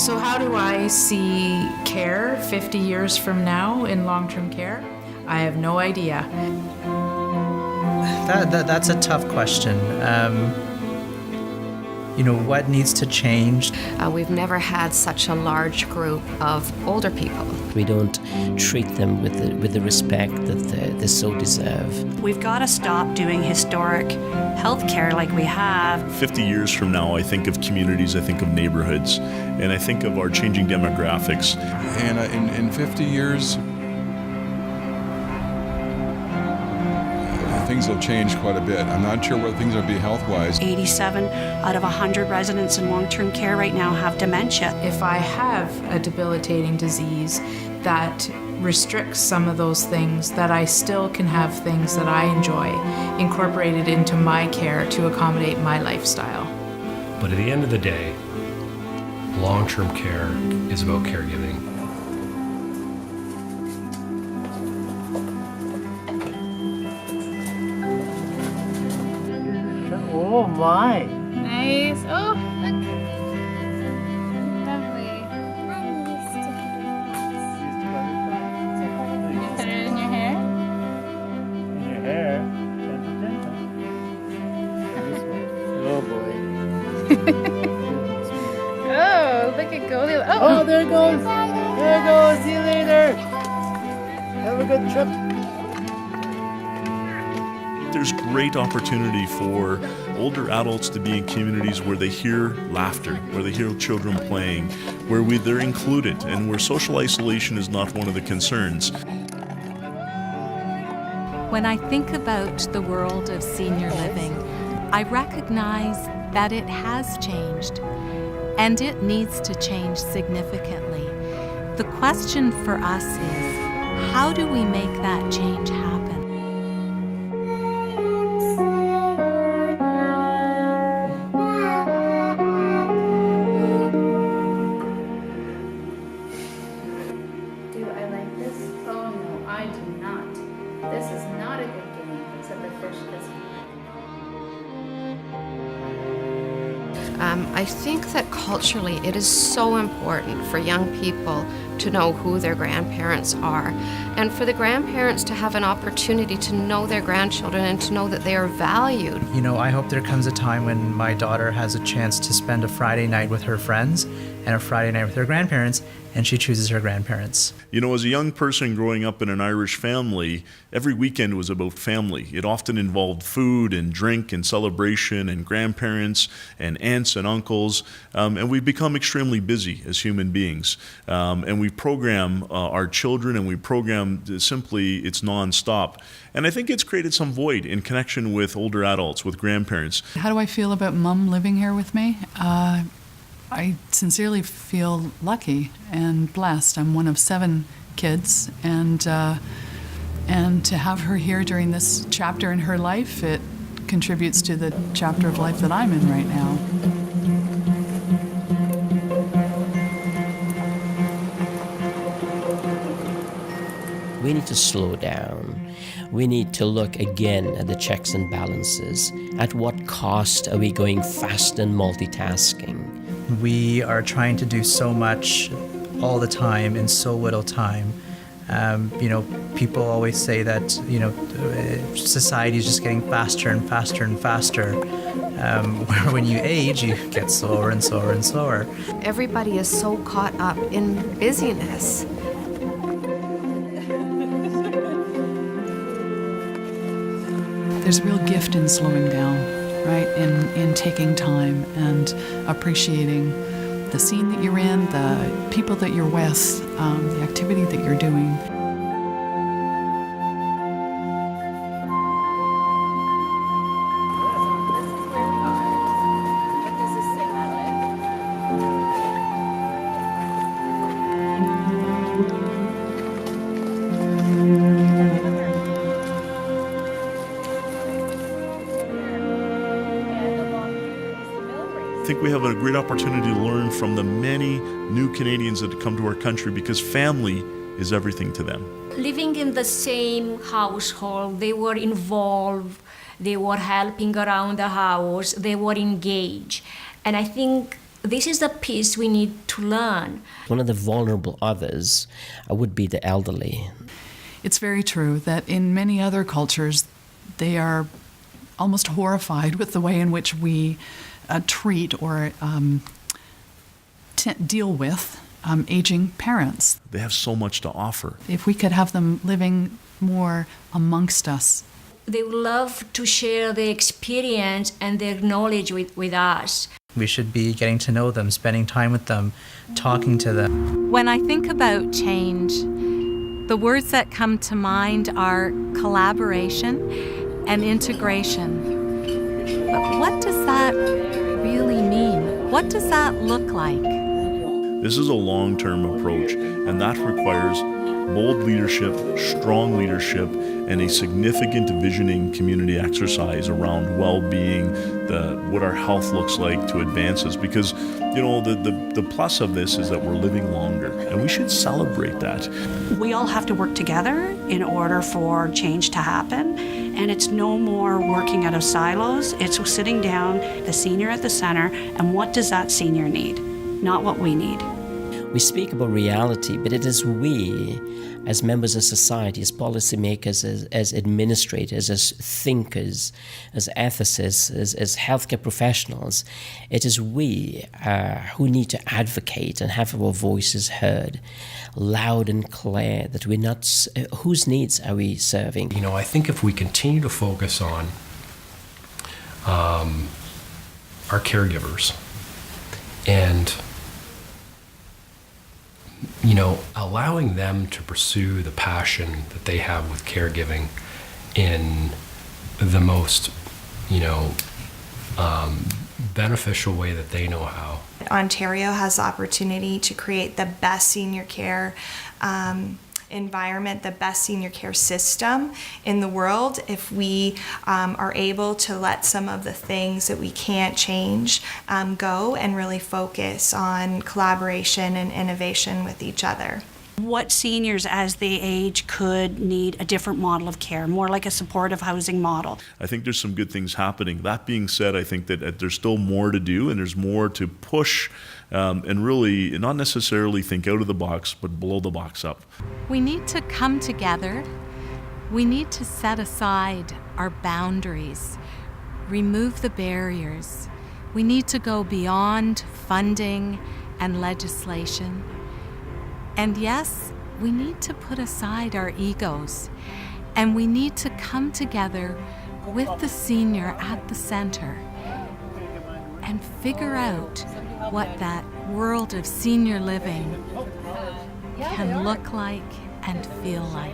So how do I see care 50 years from now in long-term care? I have no idea. That's a tough question. What needs to change? We've never had such a large group of older people. We don't treat them with the respect that they so deserve. We've got to stop doing historic healthcare like we have. 50 years from now, I think of communities, I think of neighborhoods, and I think of our changing demographics. And in 50 years, things will change quite a bit. I'm not sure where things will be health-wise. 87 out of 100 residents in long-term care right now have dementia. If I have a debilitating disease that restricts some of those things, that I still can have things that I enjoy incorporated into my care to accommodate my lifestyle. But at the end of the day, long-term care is about caregiving. Oh my! Nice. Oh, look. Lovely. You put it in your hair? In your hair. Oh boy. Oh, look at Goldie. Oh, there it goes. There it goes. See you later. Have a good trip. There's great opportunity for older adults to be in communities where they hear laughter, where they hear children playing, where they're included, and where social isolation is not one of the concerns. When I think about the world of senior living, I recognize that it has changed, and it needs to change significantly. The question for us is, how do we make that change happen? Do I like this? Oh no, I do not. This is not a good game, except the fish is. I think that culturally it is so important for young people to know who their grandparents are, and for the grandparents to have an opportunity to know their grandchildren and to know that they are valued. I hope there comes a time when my daughter has a chance to spend a Friday night with her friends and a Friday night with her grandparents, and she chooses her grandparents. As a young person growing up in an Irish family, every weekend was about family. It often involved food and drink and celebration and grandparents and aunts and uncles. And we've become extremely busy as human beings. And we program our children, and we program simply, it's nonstop. And I think it's created some void in connection with older adults, with grandparents. How do I feel about Mom living here with me? I sincerely feel lucky and blessed. I'm one of 7 kids, and to have her here during this chapter in her life, it contributes to the chapter of life that I'm in right now. We need to slow down. We need to look again at the checks and balances. At what cost are we going fast and multitasking? We are trying to do so much all the time in so little time. People always say that, society is just getting faster and faster and faster. Where when you age, you get slower and slower and slower. Everybody is so caught up in busyness. There's a real gift in slowing down, right? In taking time and appreciating the scene that you're in, the people that you're with, the activity that you're doing. I think we have a great opportunity to learn from the many new Canadians that come to our country, because family is everything to them. Living in the same household, they were involved, they were helping around the house, they were engaged. And I think This is the piece we need to learn. One of the vulnerable others would be the elderly. It's very true that in many other cultures, they are almost horrified with the way in which we treat or deal with aging parents. They have so much to offer. If we could have them living more amongst us. They would love to share their experience and their knowledge with us. We should be getting to know them, spending time with them, talking to them. When I think about change, the words that come to mind are collaboration and integration. But what does that really mean? What does that look like? This is a long-term approach, and that requires bold leadership, strong leadership, and a significant visioning community exercise around well-being, what our health looks like to advance us. Because, the plus of this is that we're living longer, and we should celebrate that. We all have to work together in order for change to happen, and it's no more working out of silos. It's sitting down, the senior at the center, and what does that senior need, not what we need. We speak about reality, but it is we, as members of society, as policymakers, as administrators, as thinkers, as ethicists, as healthcare professionals, it is we who need to advocate and have our voices heard loud and clear, that we're not, whose needs are we serving? I think if we continue to focus on our caregivers and allowing them to pursue the passion that they have with caregiving in the most, beneficial way that they know how. Ontario has the opportunity to create the best senior care environment, the best senior care system in the world, if we are able to let some of the things that we can't change go and really focus on collaboration and innovation with each other. What seniors as they age could need a different model of care, more like a supportive housing model. I think there's some good things happening. That being said, I think that there's still more to do, and there's more to push and really not necessarily think out of the box, but blow the box up. We need to come together. We need to set aside our boundaries, remove the barriers. We need to go beyond funding and legislation. And yes, we need to put aside our egos, and we need to come together with the senior at the center and figure out what that world of senior living can look like and feel like.